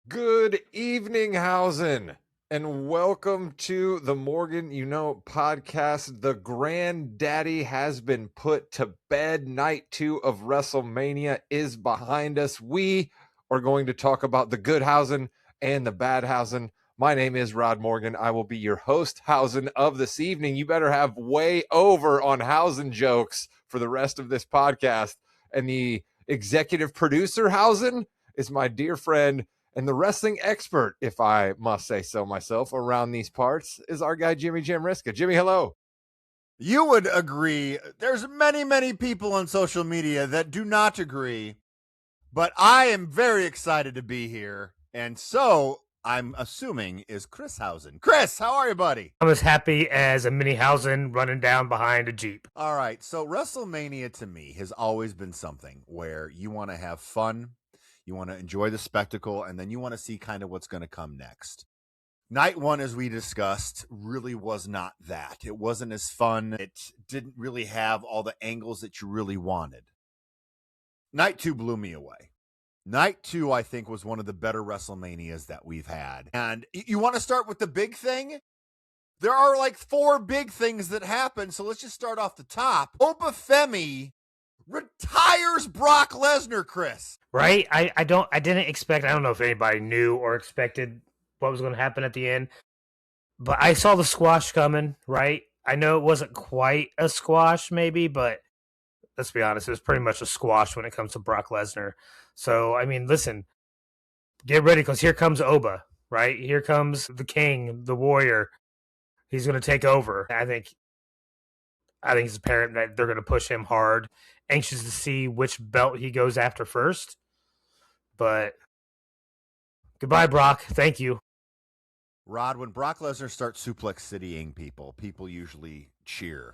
Good evening, Hausen, and welcome to the Morgan podcast. The granddaddy has been put to bed. Night 2 of WrestleMania is behind us. We are going to talk about the good Hausen and the bad Hausen. My name is Rod Morgan. I will be your host, Hausen, of this evening. You better have way over on Hausen jokes for the rest of this podcast. And the executive producer, Hausen, is my dear friend and the wrestling expert, if I must say so myself, around these parts is our guy, Jimmy Jamriska. Jimmy, hello. You would agree. There's many people on social media that do not agree, but I am very excited to be here. And so I'm assuming is Chris Hausen. Chris, how are you, buddy? I'm as happy as a mini Hausen running down behind a Jeep. All right. So WrestleMania to me has always been something where you want to have fun, you want to enjoy the spectacle, and then you want to see kind of what's going to come next. Night 1, as we discussed, really was not that. It wasn't as fun. It didn't really have all the angles that you really wanted. Night 2 blew me away. Night 2, I think, was one of the better WrestleManias that we've had. And you want to start with the big thing? There are like 4 big things that happen, so let's just start off the top. Obafemi retires Brock Lesnar, Chris. Right? I don't know if anybody knew or expected what was going to happen at the end, but I saw the squash coming, right? I know it wasn't quite a squash maybe, but let's be honest, it was pretty much a squash when it comes to Brock Lesnar. So, I mean, listen, get ready because here comes Oba, right? Here comes the king, the warrior. He's going to take over. I think it's apparent that they're going to push him hard. Anxious to see which belt he goes after first. But goodbye, Brock. Thank you. Rod, when Brock Lesnar starts suplex citying people usually cheer.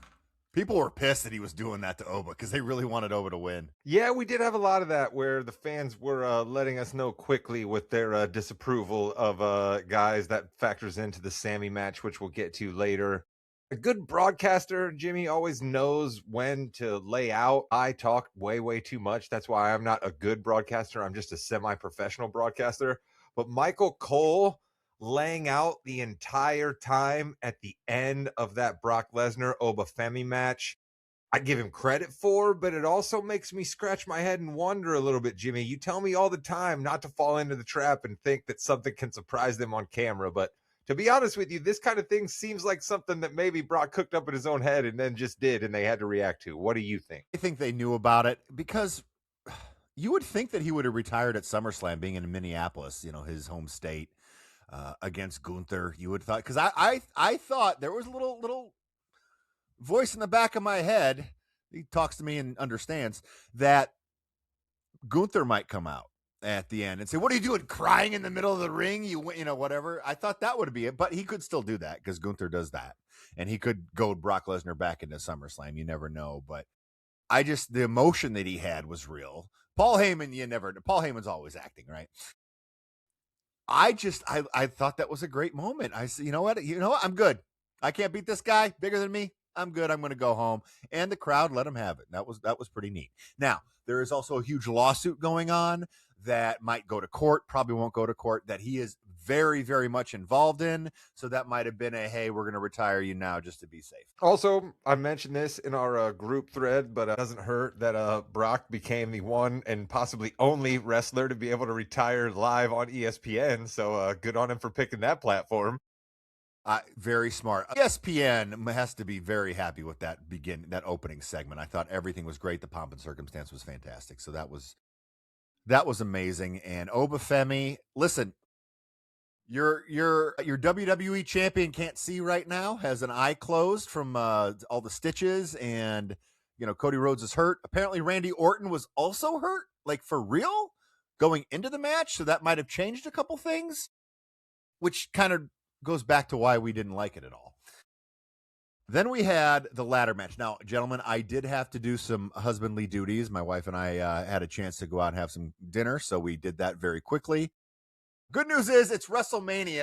People were pissed that he was doing that to Oba because they really wanted Oba to win. Yeah, we did have a lot of that where the fans were letting us know quickly with their disapproval of guys. That factors into the Sammy match, which we'll get to later. A good broadcaster, Jimmy, always knows when to lay out. I talk way too much. That's why I'm not a good broadcaster. I'm just a semi-professional broadcaster. But Michael Cole laying out the entire time at the end of that Brock Lesnar Obafemi match, I give him credit for, but it also makes me scratch my head and wonder a little bit, Jimmy. You tell me all the time not to fall into the trap and think that something can surprise them on camera, but to be honest with you, this kind of thing seems like something that maybe Brock cooked up in his own head and then just did, and they had to react to. What do you think? I think they knew about it because you would think that he would have retired at SummerSlam, being in Minneapolis, his home state, against Gunther. You would have thought, because I thought there was a little voice in the back of my head. He talks to me and understands that Gunther might come out at the end and say, "What are you doing, crying in the middle of the ring? Whatever." I thought that would be it, but he could still do that because Gunther does that, and he could goad Brock Lesnar back into SummerSlam. You never know, but the emotion that he had was real. Paul Heyman's always acting, right? I thought that was a great moment. I said, you know what? I'm good. I can't beat this guy bigger than me. I'm good. I'm going to go home. And the crowd let him have it. That was pretty neat. Now, there is also a huge lawsuit going on that might go to court, probably won't go to court, that he is very much involved in. So that might have been hey, we're going to retire you now just to be safe. Also, I mentioned this in our group thread, but it doesn't hurt that Brock became the one and possibly only wrestler to be able to retire live on ESPN. So good on him for picking that platform. Very smart. ESPN has to be very happy with that opening segment. I thought everything was great. The pomp and circumstance was fantastic. So that was amazing. And Obafemi, listen, your WWE champion can't see right now, has an eye closed from all the stitches, and Cody Rhodes is hurt. Apparently Randy Orton was also hurt, like for real, going into the match. So that might have changed a couple things, which kind of goes back to why we didn't like it at all. Then we had the ladder match. Now, gentlemen, I did have to do some husbandly duties. My wife and I had a chance to go out and have some dinner, so we did that very quickly. Good news is it's WrestleMania.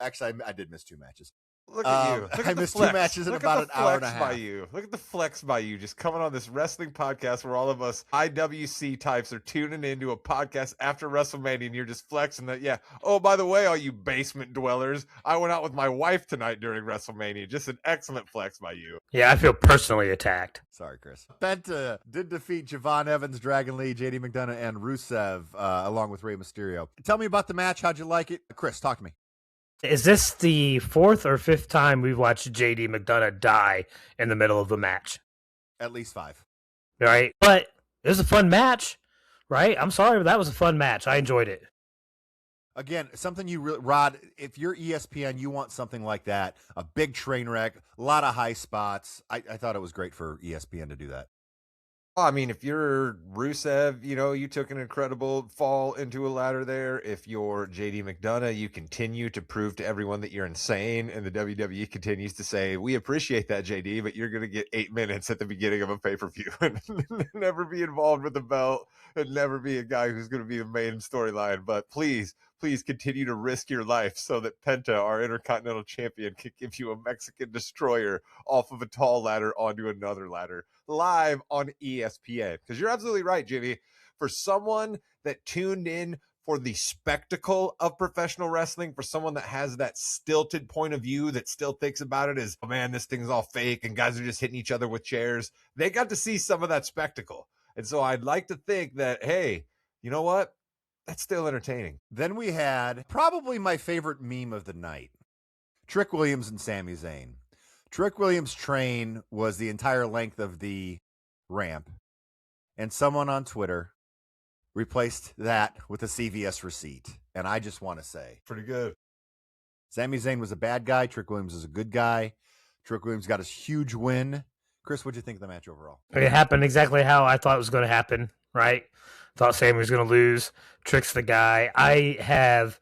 Actually, I did miss 2 matches. Look at you. Look I at the missed flex. 2 matches in Look about at an the hour and a flex by half. you. Look at the flex by you just coming on this wrestling podcast where all of us IWC types are tuning into a podcast after WrestleMania and you're just flexing that, yeah. Oh, by the way, all you basement dwellers, I went out with my wife tonight during WrestleMania. Just an excellent flex by you. Yeah, I feel personally attacked. Sorry, Chris. Penta did defeat Javon Evans, Dragon Lee, JD McDonough, and Rusev, along with Rey Mysterio. Tell me about the match. How'd you like it? Chris, talk to me. Is this the 4th or 5th time we've watched JD McDonough die in the middle of a match? At least 5. Right? But it was a fun match, right? I'm sorry, but that was a fun match. I enjoyed it. Again, something you really, Rod, if you're ESPN, you want something like that. A big train wreck, a lot of high spots. I thought it was great for ESPN to do that. I mean, if you're Rusev, you took an incredible fall into a ladder there. If you're JD McDonough, you continue to prove to everyone that you're insane. And the WWE continues to say, we appreciate that, JD, but you're going to get 8 minutes at the beginning of a pay-per-view and never be involved with the belt and never be a guy who's going to be the main storyline. But please continue to risk your life so that Penta, our Intercontinental Champion, can give you a Mexican destroyer off of a tall ladder onto another ladder live on ESPN. Because you're absolutely right, Jimmy. For someone that tuned in for the spectacle of professional wrestling, for someone that has that stilted point of view that still thinks about it as, oh man, this thing's all fake and guys are just hitting each other with chairs, they got to see some of that spectacle. And so I'd like to think that, hey, you know what? That's still entertaining. Then we had probably my favorite meme of the night, Trick Williams and Sami Zayn. Trick Williams' train was the entire length of the ramp, and someone on Twitter replaced that with a CVS receipt. And I just want to say, Pretty good. Sami Zayn was a bad guy. Trick Williams is a good guy. Trick Williams got his huge win. Chris, what'd you think of the match overall? It happened exactly how I thought it was going to happen, right? Thought Sammy was going to lose. Trick's the guy. I have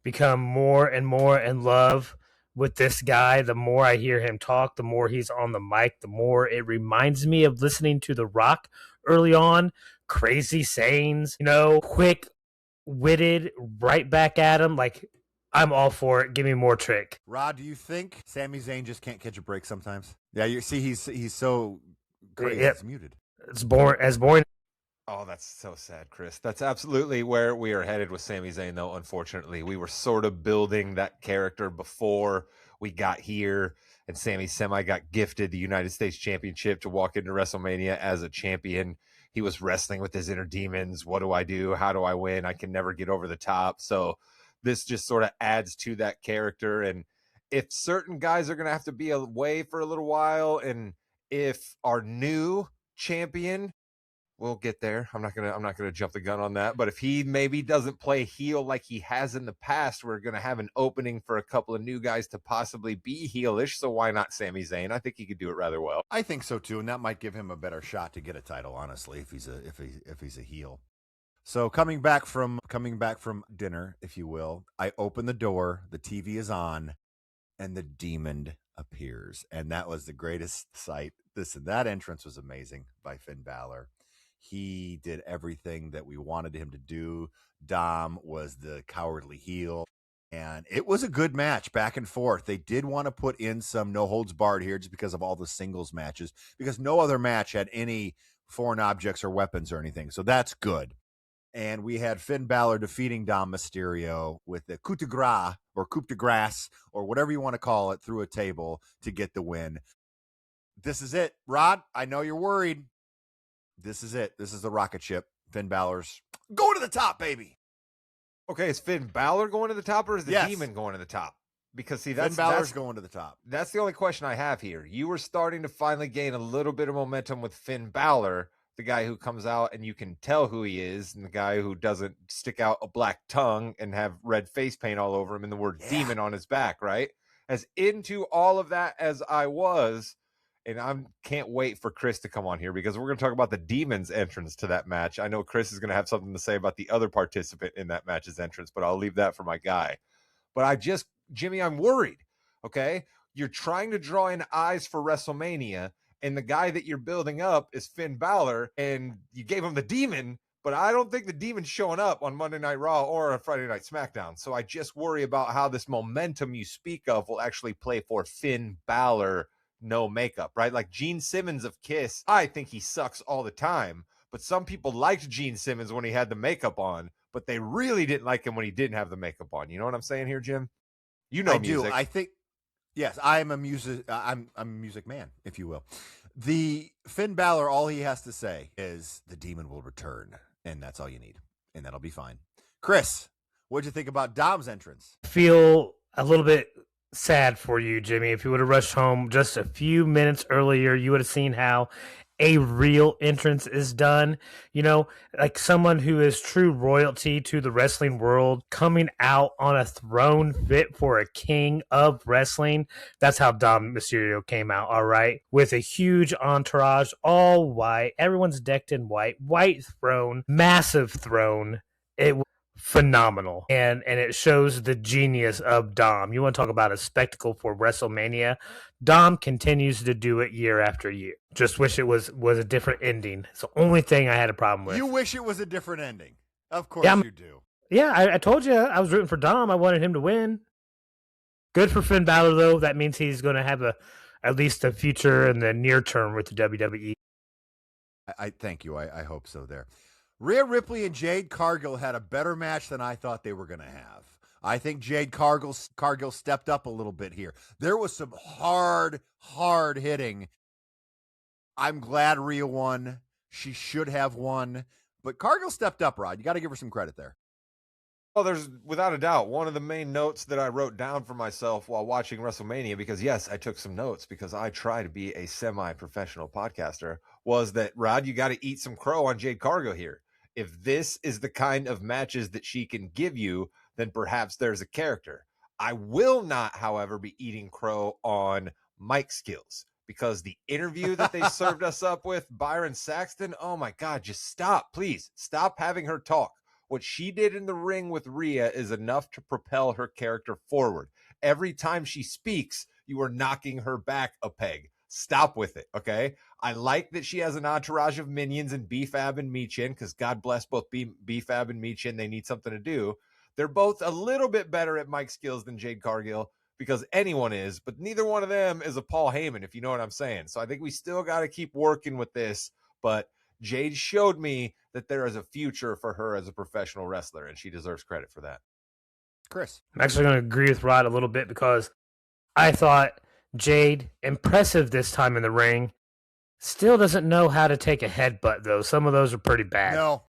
become more and more in love with this guy. The more I hear him talk, the more he's on the mic, the more it reminds me of listening to The Rock early on. Crazy sayings, quick-witted, right back at him. Like, I'm all for it. Give me more Trick. Rod, do you think Sami Zayn just can't catch a break sometimes? Yeah, you see, he's so crazy. Yep. He's muted. It's boring. Oh, that's so sad, Chris. That's absolutely where we are headed with Sami Zayn, though, unfortunately. We were sort of building that character before we got here, and Sami semi got gifted the United States Championship to walk into WrestleMania as a champion. He was wrestling with his inner demons. What do I do? How do I win? I can never get over the top. So this just sort of adds to that character. And if certain guys are going to have to be away for a little while, and if our new champion, we'll get there. I'm not gonna jump the gun on that. But if he maybe doesn't play heel like he has in the past, we're gonna have an opening for a couple of new guys to possibly be heelish. So why not Sami Zayn? I think he could do it rather well. I think so too, and that might give him a better shot to get a title, honestly, if he's a heel. So coming back from dinner, if you will, I open the door, the TV is on, and the demon appears, and that was the greatest sight. That entrance was amazing by Finn Balor. He did everything that we wanted him to do. Dom was the cowardly heel, and it was a good match back and forth. They did want to put in some no holds barred here just because of all the singles matches, because no other match had any foreign objects or weapons or anything. So that's good. And we had Finn Balor defeating Dom Mysterio with the coup de grace or coup de grace or whatever you want to call it through a table to get the win. This is it. Rod, I know you're worried. This is it. This is the rocket ship. Finn Balor's going to the top, baby. Okay, is Finn Balor going to the top, or is the Yes. demon going to the top? Because see, Finn Balor's going to the top. That's the only question I have here. You were starting to finally gain a little bit of momentum with Finn Balor, the guy who comes out and you can tell who he is, and the guy who doesn't stick out a black tongue and have red face paint all over him and the word demon on his back, right? As into all of that as I was, and I can't wait for Chris to come on here because we're going to talk about the Demon's entrance to that match. I know Chris is going to have something to say about the other participant in that match's entrance, but I'll leave that for my guy. But Jimmy, I'm worried, okay? You're trying to draw in eyes for WrestleMania, and the guy that you're building up is Finn Balor, and you gave him the Demon, But I don't think the Demon's showing up on Monday Night Raw or on Friday Night SmackDown. So I just worry about how this momentum you speak of will actually play for Finn Balor, no makeup, right? Like Gene Simmons of Kiss, I think he sucks all the time. But some people liked Gene Simmons when he had the makeup on, but they really didn't like him when he didn't have the makeup on. You know what I'm saying here, Jim? You know music. Do. I think, yes, I'm a music. I'm a music man, if you will. The Finn Balor, all he has to say is the Demon will return, and that's all you need, and that'll be fine. Chris, what'd you think about Dom's entrance? I feel a little bit sad for you, Jimmy. If you would have rushed home just a few minutes earlier, you would have seen how a real entrance is done. You know, like someone who is true royalty to the wrestling world coming out on a throne fit for a king of wrestling. That's how Dom Mysterio came out, all right? With a huge entourage, all white. Everyone's decked in white. White throne, massive throne. It was phenomenal. And it shows the genius of Dom. You want to talk about a spectacle for WrestleMania? Dom continues to do it year after year. Just wish it was a different ending. It's the only thing I had a problem with. You wish it was a different ending. Of course you do. Yeah, I told you I was rooting for Dom. I wanted him to win. Good for Finn Balor, though. That means he's going to have at least a future in the near term with the WWE. I thank you. I hope so there. Rhea Ripley and Jade Cargill had a better match than I thought they were going to have. I think Jade Cargill stepped up a little bit here. There was some hard hitting. I'm glad Rhea won. She should have won. But Cargill stepped up, Rod. You got to give her some credit there. Well, there's without a doubt one of the main notes that I wrote down for myself while watching WrestleMania, because yes, I took some notes because I try to be a semi-professional podcaster, was that, Rod, you got to eat some crow on Jade Cargill here. If this is the kind of matches that she can give you, then perhaps there's a character. I will not, however, be eating crow on mic skills, because the interview that they served us up with, Byron Saxton, oh my God, just stop, please. Stop having her talk. What she did in the ring with Rhea is enough to propel her character forward. Every time she speaks, you are knocking her back a peg. Stop with it, okay? I like that she has an entourage of minions and B-Fab and Michin, because God bless both B-Fab and Michin. They need something to do. They're both a little bit better at mic skills than Jade Cargill, because anyone is, but neither one of them is a Paul Heyman, if you know what I'm saying. So I think we still got to keep working with this, but Jade showed me that there is a future for her as a professional wrestler, and she deserves credit for that. Chris. I'm actually going to agree with Rod a little bit, because I thought Jade, impressive this time in the ring, still doesn't know how to take a headbutt, though. Some of those are pretty bad. No.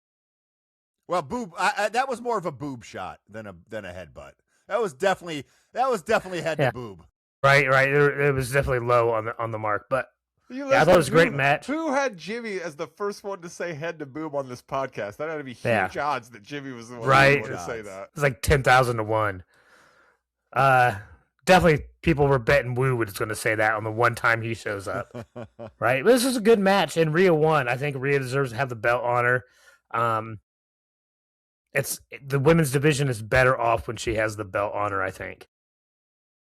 Well, boob. That was more of a boob shot than a headbutt. That was definitely head to boob. Right. It was definitely low on the mark, but I thought it was a great match. Who had Jimmy as the first one to say head to boob on this podcast? That had to be huge odds that Jimmy was the one to say that. It's like 10,000 to 1. Definitely people were betting Woo was going to say that on the one time he shows up. Right? But this is a good match, and Rhea won. I think Rhea deserves to have the belt on her. It's the women's division is better off when she has the belt on her, I think.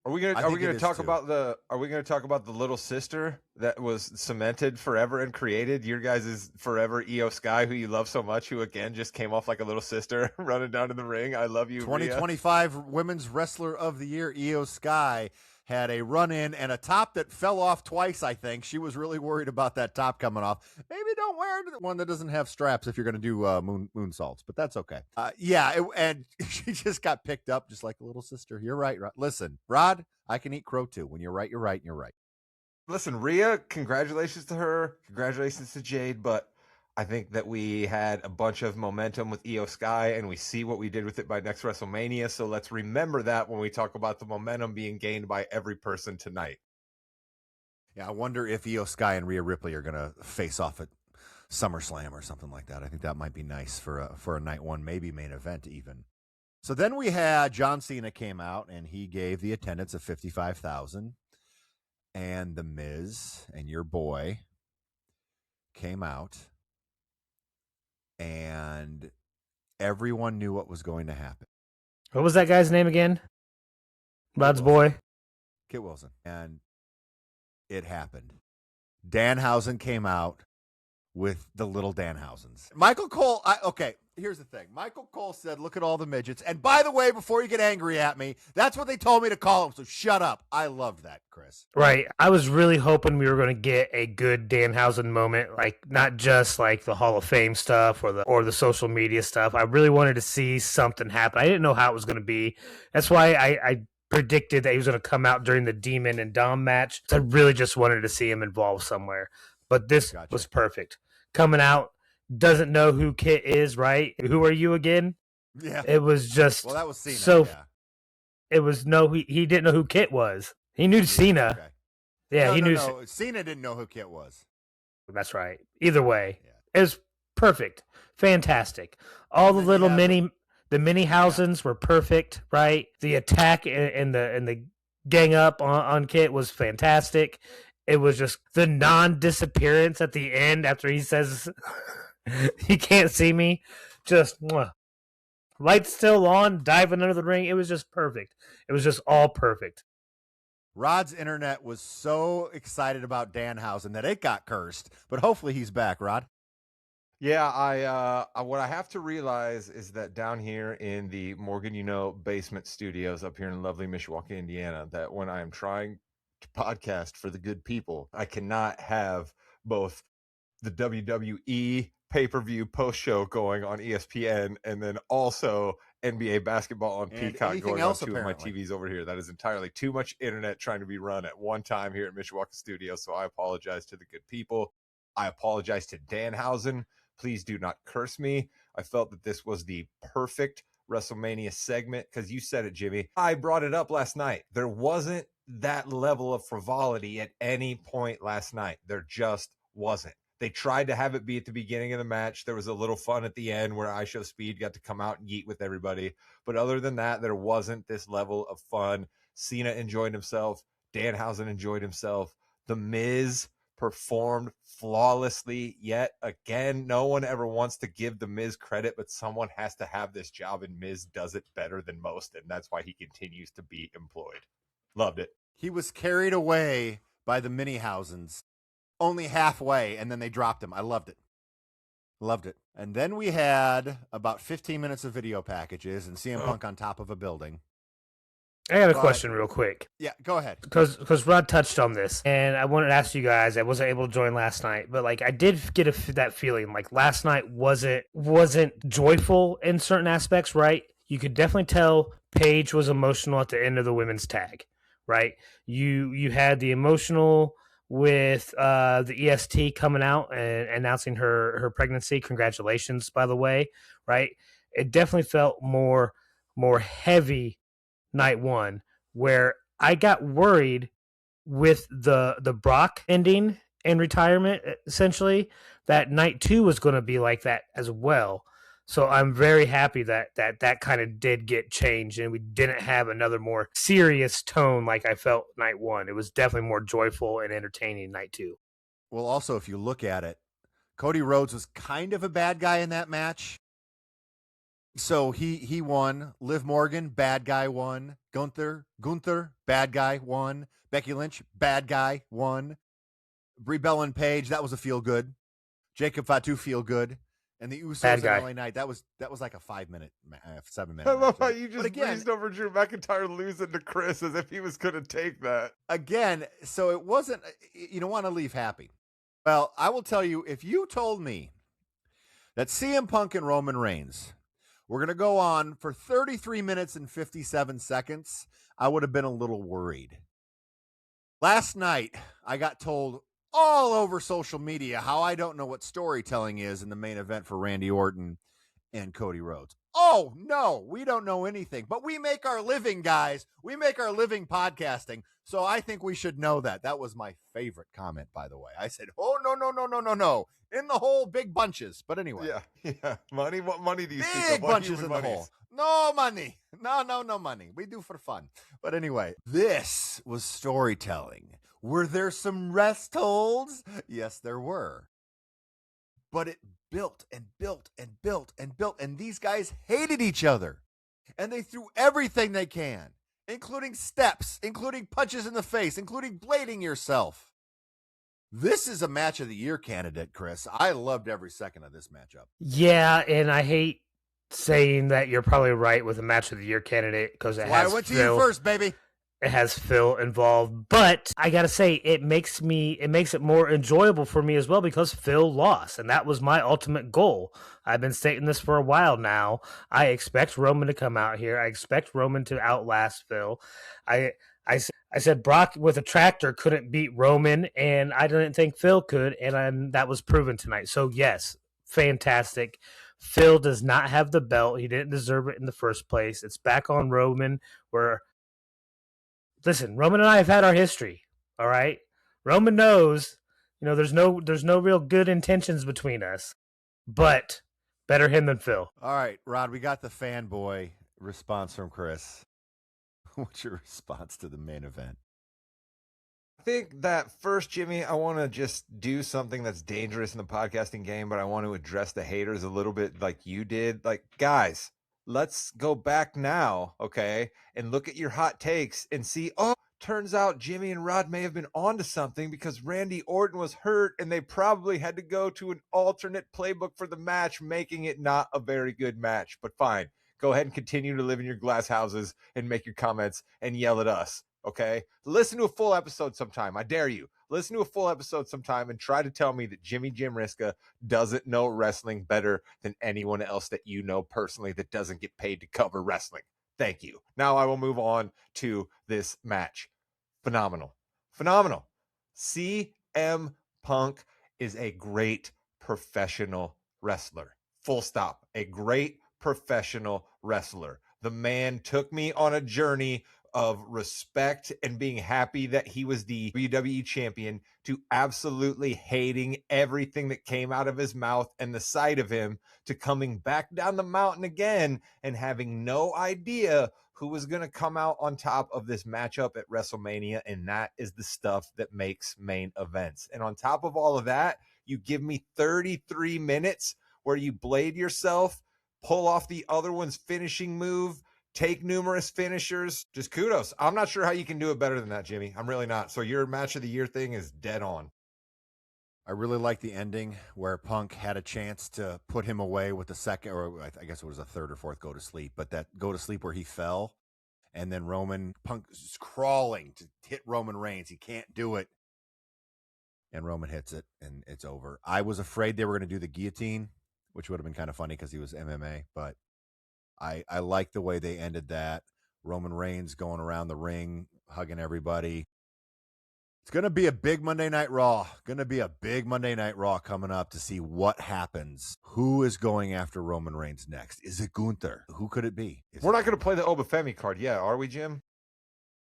Are we gonna talk about the little sister that was cemented forever and created? Your guys' forever Io Sky, who you love so much, who again just came off like a little sister running down to the ring. I love you, 2025 Women's Wrestler of the Year, Io Sky, had a run-in and a top that fell off twice, I think. She was really worried about that top coming off. Maybe don't wear one that doesn't have straps if you're going to do moonsaults, but that's okay. And she just got picked up just like a little sister. You're right, Rod. Listen, Rod, I can eat crow too. When you're right, you're right, and you're right. Listen, Rhea, congratulations to her. Congratulations to Jade, but I think that we had a bunch of momentum with Io Sky, and we see what we did with it by next WrestleMania. So let's remember that when we talk about the momentum being gained by every person tonight. Yeah, I wonder if Io Sky and Rhea Ripley are going to face off at SummerSlam or something like that. I think that might be nice for a night one, maybe main event even. So then we had John Cena came out, and he gave the attendance of 55,000. And The Miz and your boy came out. And everyone knew what was going to happen. What was that guy's name again? Rod's boy? Kit Wilson. And it happened. Danhausen came out with the little Danhausens. Michael Cole, okay, here's the thing. Michael Cole said, look at all the midgets. And by the way, before you get angry at me, that's what they told me to call them, so shut up. I loved that, Chris. Right. I was really hoping we were going to get a good Danhausen moment, like not just like the Hall of Fame stuff or the social media stuff. I really wanted to see something happen. I didn't know how it was going to be. That's why I predicted that he was going to come out during the Demon and Dom match. I really just wanted to see him involved somewhere. But this was perfect. Coming out, doesn't know who Kit is, right? Who are you again? Yeah. It was just that was Cena. So yeah. It was he didn't know who Kit was. He knew Cena. Okay. Yeah, he knew. No. Cena didn't know who Kit was. That's right. Either way, it was perfect, fantastic. All the little mini Hausens were perfect, right? The attack and the gang up on Kit was fantastic. It was just the non-disappearance at the end after he says, "He can't see me." Just lights still on, diving under the ring. It was just perfect. It was just all perfect. Rod's internet was so excited about Danhausen that it got cursed, but hopefully he's back, Rod. Yeah, what I have to realize is that down here in the Morgan, basement studios up here in lovely Mishawaka, Indiana, that when I am trying to podcast for the good people, I cannot have both the WWE pay-per-view post-show going on ESPN and then also NBA basketball on Peacock going on two of my TVs over here. That is entirely too much internet trying to be run at one time here at Mishawaka Studio, so I apologize to the good people. I apologize to Danhausen. Please do not curse me. I felt that this was the perfect WrestleMania segment because you said it, Jimmy. I brought it up last night. There wasn't that level of frivolity at any point last night. There just wasn't. They tried to have it be at the beginning of the match. There was a little fun at the end where IShow Speed got to come out and yeet with everybody. But other than that, there wasn't this level of fun. Cena enjoyed himself. Danhausen enjoyed himself. The Miz performed flawlessly yet again. No one ever wants to give the Miz credit, but someone has to have this job, and Miz does it better than most, and that's why he continues to be employed. Loved it. He was carried away by the Minihausens. Only halfway, and then they dropped him. I loved it. Loved it. And then we had about 15 minutes of video packages and CM Punk on top of a building. I got a question real quick. Yeah, go ahead. Because Rod touched on this, and I wanted to ask you guys. I wasn't able to join last night, but like I did get that feeling. Like last night wasn't joyful in certain aspects, right? You could definitely tell Paige was emotional at the end of the women's tag, right? You had the emotional with the EST coming out and announcing her pregnancy. Congratulations, by the way, right? It definitely felt more heavy night one, where I got worried with the Brock ending and retirement, essentially, that night two was going to be like that as well. So I'm very happy that kind of did get changed and we didn't have another more serious tone like I felt night one. It was definitely more joyful and entertaining night two. Well, also, if you look at it, Cody Rhodes was kind of a bad guy in that match. So he won. Liv Morgan, bad guy, won. Gunther, bad guy, won. Becky Lynch, bad guy, won. Brie Bella and Paige, that was a feel good. Jacob Fatu, feel good. And the Usos in LA Knight, that was like a 7 minute. I love how you just breezed over Drew McIntyre losing to Chris as if he was going to take that. Again, so it wasn't, you don't want to leave happy. Well, I will tell you, if you told me that CM Punk and Roman Reigns were going to go on for 33 minutes and 57 seconds, I would have been a little worried. Last night, I got told all over social media how I don't know what storytelling is in the main event for Randy Orton and Cody Rhodes. Oh, no, we don't know anything. But we make our living, guys. We make our living podcasting. So I think we should know that. That was my favorite comment, by the way. I said, oh, no. In the hole, big bunches. But anyway. Yeah. Money? What money do you speak of? Big bunches in the hole. No money. No money. We do for fun. But anyway, this was storytelling. Were there some rest holds? Yes, there were. But it built and built and built and built. And these guys hated each other. And they threw everything they can, including steps, including punches in the face, including blading yourself. This is a match of the year candidate, Chris. I loved every second of this matchup. Yeah, and I hate saying that you're probably right with a match of the year candidate because That's why I went to you first, baby. It has Phil involved, but I gotta say it makes it more enjoyable for me as well because Phil lost, and that was my ultimate goal. I've been stating this for a while now. I expect Roman to come out here. I expect Roman to outlast Phil. I said Brock with a tractor couldn't beat Roman, and I didn't think Phil could, and that was proven tonight. So yes, fantastic. Phil does not have the belt. He didn't deserve it in the first place. It's back on Roman. Listen, Roman and I have had our history. All right, Roman knows, there's no real good intentions between us, but better him than Phil. All right, Rod, we got the fanboy response from Chris. What's your response to the main event? I think that first, Jimmy, I want to just do something that's dangerous in the podcasting game, but I want to address the haters a little bit like you did. Like, guys, let's go back now, okay, and look at your hot takes and see, turns out Jimmy and Rod may have been onto something because Randy Orton was hurt and they probably had to go to an alternate playbook for the match, making it not a very good match. But fine, go ahead and continue to live in your glass houses and make your comments and yell at us. Okay, listen to a full episode sometime. I dare you. Listen to a full episode sometime and try to tell me that Jimmy Jim Riska doesn't know wrestling better than anyone else that you know personally that doesn't get paid to cover wrestling. Thank you. Now I will move on to this match. Phenomenal. CM Punk is a great professional wrestler. Full stop. A great professional wrestler. The man took me on a journey of respect and being happy that he was the WWE champion to absolutely hating everything that came out of his mouth and the sight of him to coming back down the mountain again and having no idea who was going to come out on top of this matchup at WrestleMania. And that is the stuff that makes main events. And on top of all of that, you give me 33 minutes where you blade yourself, pull off the other one's finishing move, take numerous finishers. Just kudos. I'm not sure how you can do it better than that, Jimmy. I'm really not. So your match of the year thing is dead on. I really like the ending where Punk had a chance to put him away with the second, or I guess it was a third or fourth go to sleep, but that go to sleep where he fell. And then Punk is crawling to hit Roman Reigns. He can't do it. And Roman hits it and it's over. I was afraid they were going to do the guillotine, which would have been kind of funny because he was MMA, but I like the way they ended that. Roman Reigns going around the ring, hugging everybody. It's going to be a big Monday Night Raw. Coming up to see what happens. Who is going after Roman Reigns next? Is it Gunther? Who could it be? We're not going to play the Obafemi card yet, are we, Jim?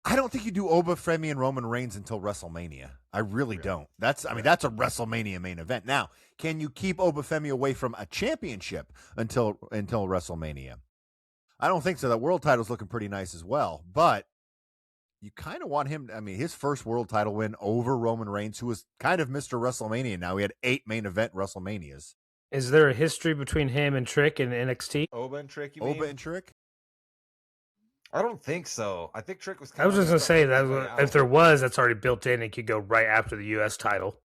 I don't think you do Obafemi and Roman Reigns until WrestleMania. I really don't. That's a WrestleMania main event. Now, can you keep Obafemi away from a championship until WrestleMania? I don't think so. That world title's looking pretty nice as well, but you kind of want him. His first world title win over Roman Reigns, who was kind of Mr. WrestleMania. Now he had 8 main event WrestleManias. Is there a history between him and Trick in NXT? Oba and Trick, you mean? Oba and Trick? I don't think so. I think Trick was. I was just going to say that if there was, that's already built in. It could go right after the U.S. title.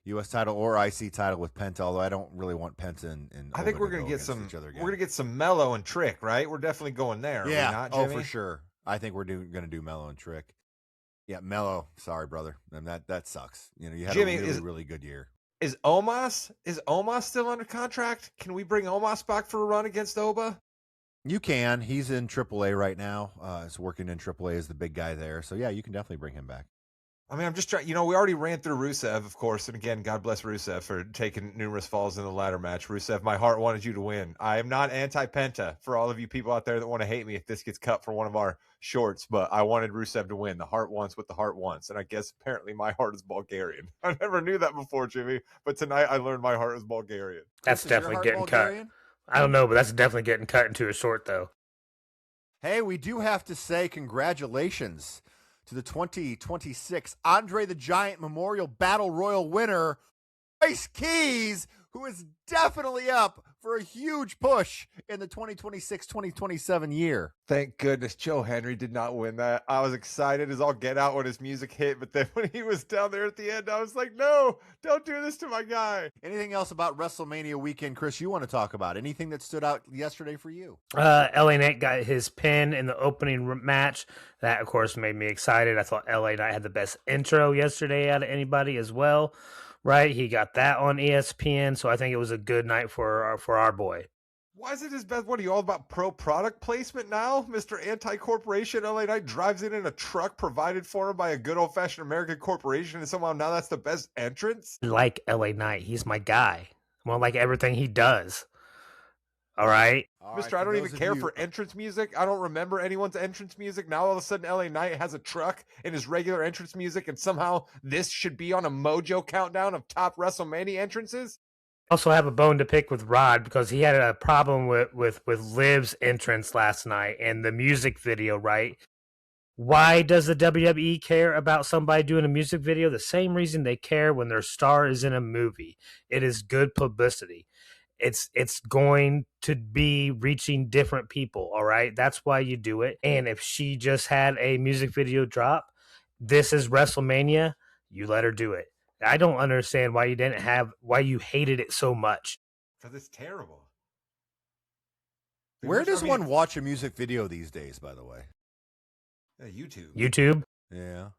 U.S. title or IC title with Penta, although I don't really want Penta and I think we're going to get some. We're going to get some Mello and Trick, right? We're definitely going there. Yeah. Not, Jimmy? For sure. I think we're going to do Mello and Trick. Yeah, Mello. Sorry, brother. And that sucks. You had Jimmy, a really, really good year. Is Omos still under contract? Can we bring Omos back for a run against Oba? You can. He's in AAA right now. He's working in AAA as the big guy there. So, yeah, you can definitely bring him back. I'm just trying. We already ran through Rusev, of course. And again, God bless Rusev for taking numerous falls in the ladder match. Rusev, my heart wanted you to win. I am not anti-Penta for all of you people out there that want to hate me if this gets cut for one of our shorts. But I wanted Rusev to win. The heart wants what the heart wants. And I guess apparently my heart is Bulgarian. I never knew that before, Jimmy. But tonight I learned my heart is Bulgarian. That's definitely getting Bulgarian? Cut. I don't know, but that's definitely getting cut into a short, though. Hey, we do have to say congratulations to the 2026 Andre the Giant Memorial Battle Royal winner, Bryce Keys, who is definitely up for a huge push in the 2026-2027 year. Thank goodness Joe Henry did not win that. I was excited as all get out when his music hit, but then when he was down there at the end, I was like, no, don't do this to my guy. Anything else about WrestleMania weekend, Chris, you want to talk about? Anything that stood out yesterday for you? LA Knight got his pin in the opening match. That, of course, made me excited. I thought LA Knight had the best intro yesterday out of anybody as well, right? He got that on ESPN, so I think it was a good night for our boy. Why is it his best? What are you all about pro product placement now? Mr. Anti-Corporation LA Knight drives in a truck provided for him by a good old-fashioned American corporation, and somehow now that's the best entrance? I like LA Knight. He's my guy. I want like everything he does. All right? Mister, I don't even care for entrance music. I don't remember anyone's entrance music. Now all of a sudden LA Knight has a truck in his regular entrance music, and somehow this should be on a Mojo countdown of top WrestleMania entrances? Also have a bone to pick with Rod because he had a problem with Liv's entrance last night and the music video, right? Why does the WWE care about somebody doing a music video? The same reason they care when their star is in a movie. It is good publicity. It's going to be reaching different people, all right? That's why you do it. And if she just had a music video drop, this is WrestleMania, you let her do it. I don't understand why you hated it so much. Because it's terrible. Where does one watch a music video these days, by the way? YouTube. YouTube? Yeah.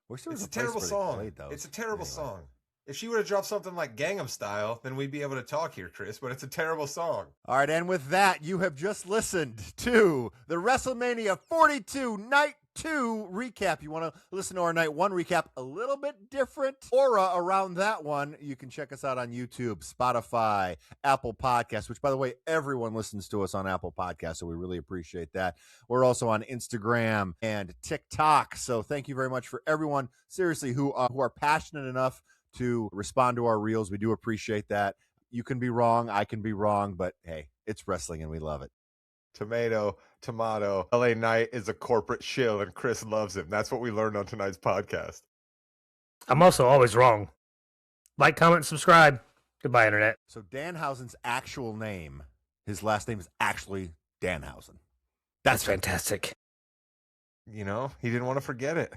It's a terrible song. It's a terrible song. If she would have dropped something like Gangnam Style, then we'd be able to talk here, Chris, but it's a terrible song. All right, and with that, you have just listened to the WrestleMania 42 Night 2 recap. You want to listen to our Night 1 recap, a little bit different aura around that one. You can check us out on YouTube, Spotify, Apple Podcasts, which, by the way, everyone listens to us on Apple Podcasts, so we really appreciate that. We're also on Instagram and TikTok, so thank you very much for everyone, seriously, who are passionate enough to respond to our reels. We do appreciate that. You can be wrong, I can be wrong, but hey, it's wrestling and we love it. Tomato. LA Knight is a corporate shill and Chris loves him. That's what we learned on tonight's podcast. I'm also always wrong. Like, comment, subscribe. Goodbye, Internet. So Danhausen's actual name, his last name is actually Danhausen. That's fantastic. You know, he didn't want to forget it.